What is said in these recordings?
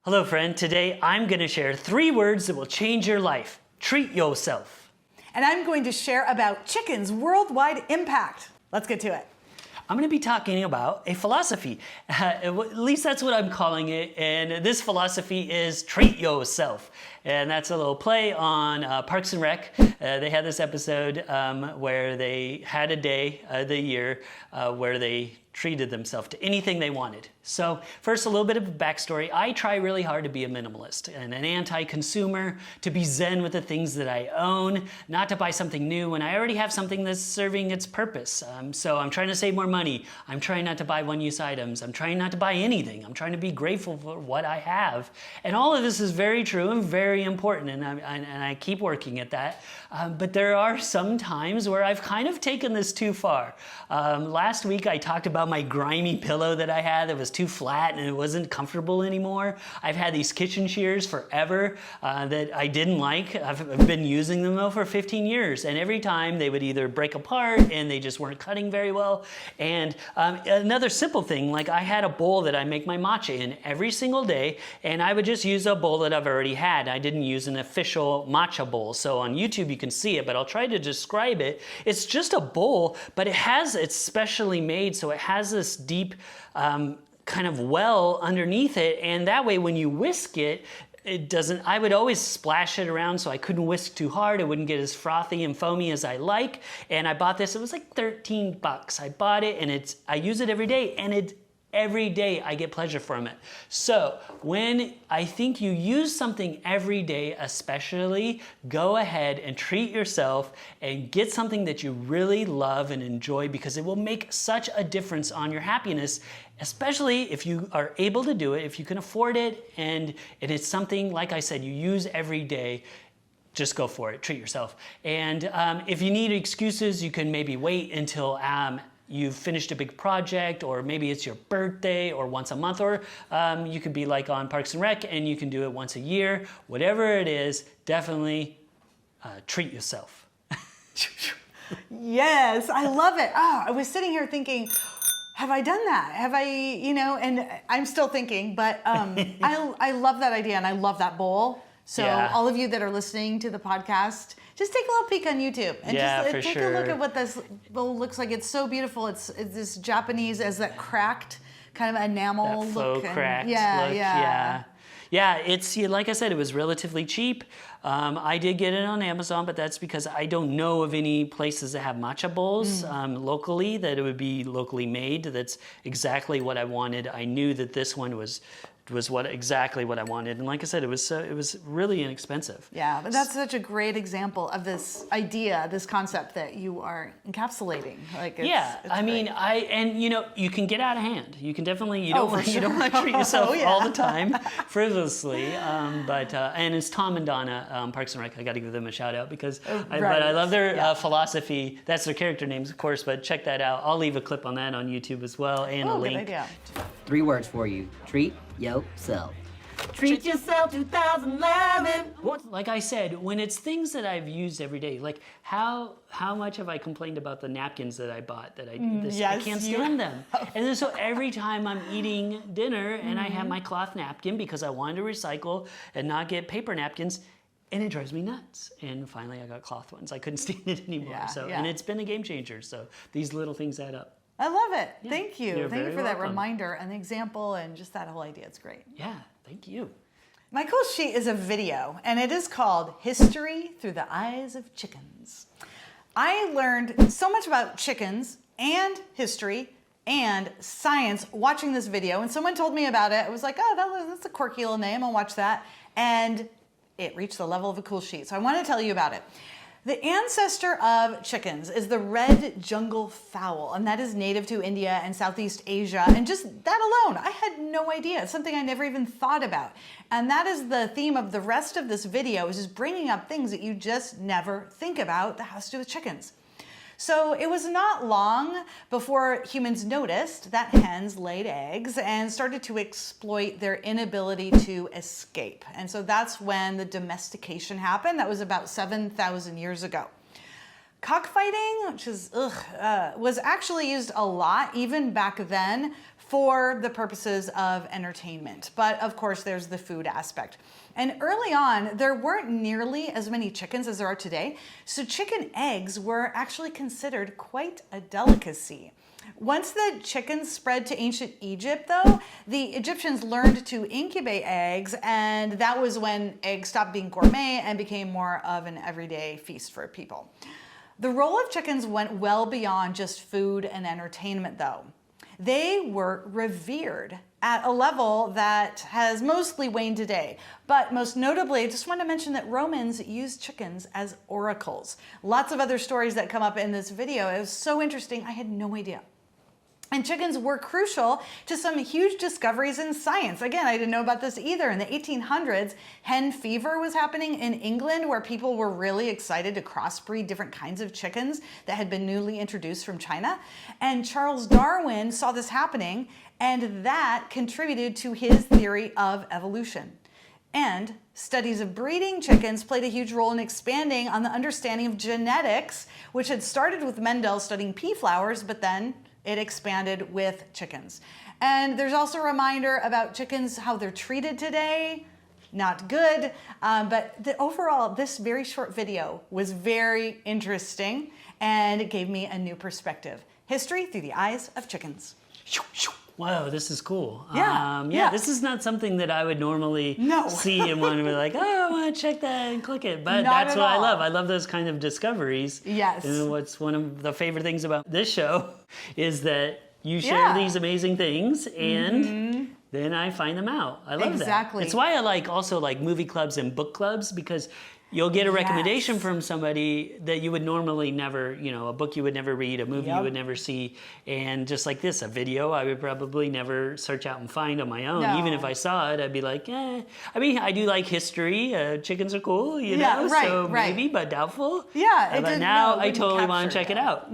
Hello friend, today I'm going to share 3 words that will change your life. Treat yourself. And I'm going to share about chickens' worldwide impact. Let's get to it. I'm going to be talking about a philosophy. At least that's what I'm calling it. And this philosophy is treat yourself. And that's a little play on Parks and Rec. They had this episode where they had a day of the year where they treated themselves to anything they wanted. So first, a little bit of a backstory. I try really hard to be a minimalist and an anti-consumer, to be zen with the things that I own, not to buy something new when I already have something that's serving its purpose. So I'm trying to save more money. I'm trying not to buy one-use items. I'm trying not to buy anything. I'm trying to be grateful for what I have. And all of this is very true and very important, and I keep working at that. But there are some times where I've kind of taken this too far. Last week I talked about my grimy pillow that I had that was too flat and it wasn't comfortable anymore. I've had these kitchen shears forever that I didn't like. I've been using them though for 15 years, and every time they would either break apart and they just weren't cutting very well. And another simple thing, like I had a bowl that I make my matcha in every single day, and I would just use a bowl that I've already had. I didn't use an official matcha bowl. So on YouTube you can see it, but I'll try to describe it. It's just a bowl, but it's specially made, so it has this deep kind of well underneath it, and that way when you whisk it, it doesn't, I would always splash it around so I couldn't whisk too hard. It wouldn't get as frothy and foamy as I like. And I bought this, it was like 13 bucks. I bought it and I use it every day, and every day I get pleasure from it. So when I think you use something every day especially, go ahead and treat yourself and get something that you really love and enjoy, because it will make such a difference on your happiness, especially if you are able to do it, if you can afford it, and it is something, like I said, you use every day. Just go for it, treat yourself. And if you need excuses, you can maybe wait until you've finished a big project, or maybe it's your birthday, or once a month, or you could be like on Parks and Rec and you can do it once a year. Whatever it is, definitely treat yourself. Yes, I love it. Oh, I was sitting here thinking, have I done that? Have I, and I'm still thinking, but I love that idea, and I love that bowl. So Yeah. all of you that are listening to the podcast, just take a little peek on YouTube and just take a look at what this bowl looks like. It's so beautiful. It's this Japanese, as that cracked kind of enamel That look. faux cracked look. Yeah. Yeah, it's, like I said, it was relatively cheap. I did get it on Amazon, but that's because I don't know of any places that have matcha bowls locally, that it would be locally made. That's exactly what I wanted. I knew that this one was exactly what I wanted, and like I said, it was really inexpensive. Yeah, but that's such a great example of this idea, this concept that you are encapsulating. Like, I mean, you can get out of hand. You can definitely you don't want to treat yourself yeah. all the time frivolously. And it's Tom and Donna, Parks and Rec. I got to give them a shout out because I love their philosophy. That's their character names, of course, but check that out. I'll leave a clip on that on YouTube as well, and a link. Good idea. 3 words for you. Treat yourself. Treat yourself 2011. Like I said, when it's things that I've used every day, like how much have I complained about the napkins that I bought that I can't stand them. And then so every time I'm eating dinner and I have my cloth napkin because I wanted to recycle and not get paper napkins, and it drives me nuts. And finally I got cloth ones. I couldn't stand it anymore. And it's been a game changer. So these little things add up. I love it. Yeah. Thank you. You're Thank you very for that welcome. reminder and the example and just that whole idea. It's great. Yeah, thank you. My cool sheet is a video, and it is called History Through the Eyes of Chickens. I learned so much about chickens and history and science watching this video, and someone told me about it. I was like, oh, that's a quirky little name. I'll watch that. And it reached the level of a cool sheet. So I want to tell you about it. The ancestor of chickens is the red jungle fowl, and that is native to India and Southeast Asia. And just that alone, I had no idea. It's something I never even thought about. And that is the theme of the rest of this video, is just bringing up things that you just never think about that has to do with chickens. So it was not long before humans noticed that hens laid eggs and started to exploit their inability to escape. And so that's when the domestication happened. That was about 7,000 years ago. Cockfighting, which is, was actually used a lot even back then for the purposes of entertainment. But of course, there's the food aspect. And early on, there weren't nearly as many chickens as there are today, so chicken eggs were actually considered quite a delicacy. Once the chickens spread to ancient Egypt, though, the Egyptians learned to incubate eggs, and that was when eggs stopped being gourmet and became more of an everyday feast for people. The role of chickens went well beyond just food and entertainment, though. They were revered at a level that has mostly waned today. But most notably, I just want to mention that Romans used chickens as oracles. Lots of other stories that come up in this video. It was so interesting, I had no idea. And chickens were crucial to some huge discoveries in science. Again, I didn't know about this either. In the 1800s, hen fever was happening in England, where people were really excited to crossbreed different kinds of chickens that had been newly introduced from China. And Charles Darwin saw this happening, and that contributed to his theory of evolution. And studies of breeding chickens played a huge role in expanding on the understanding of genetics, which had started with Mendel studying pea flowers, but then it expanded with chickens. And there's also a reminder about chickens, how they're treated today. Not good, but overall, this very short video was very interesting, and it gave me a new perspective. History through the eyes of chickens. Wow, this is cool. Yeah. This is not something that I would normally see and want to be like, oh, I want to check that and click it. But that's what I love. I love those kind of discoveries. Yes. And what's one of the favorite things about this show is that you share these amazing things and then I find them out. I love that. Exactly. It's why I also like movie clubs and book clubs, because you'll get a recommendation from somebody that you would normally never, a book you would never read, a movie you would never see. And just like this, a video I would probably never search out and find on my own. No. Even if I saw it, I'd be like, eh. I mean, I do like history. Chickens are cool, so maybe, but doubtful. Yeah. But now I totally want to check it out.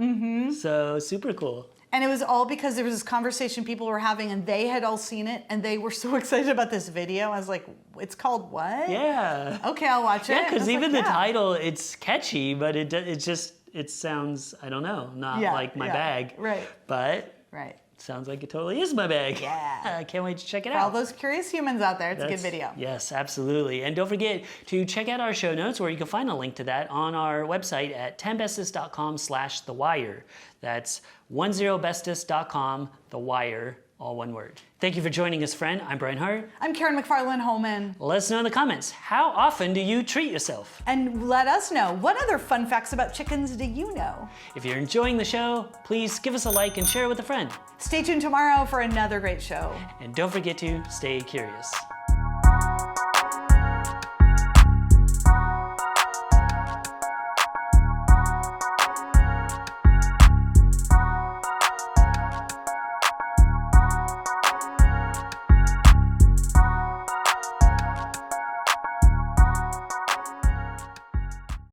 So super cool. And it was all because there was this conversation people were having, and they had all seen it, and they were so excited about this video. I was like, it's called what? Yeah. Okay, I'll watch it. Yeah, because even the title, it's catchy, but it sounds, I don't know, not like my bag. Right. But it sounds like it totally is my bag. Yeah. I can't wait to check it For out. all those curious humans out there, it's a good video. Yes, absolutely. And don't forget to check out our show notes, where you can find a link to that on our website at 10bestest.com/thewire. That's 10bestest.com, The Wire, all one word. Thank you for joining us, friend. I'm Brian Hart. I'm Karen McFarland Holman. Let us know in the comments, how often do you treat yourself? And let us know, what other fun facts about chickens do you know? If you're enjoying the show, please give us a like and share it with a friend. Stay tuned tomorrow for another great show. And don't forget to stay curious.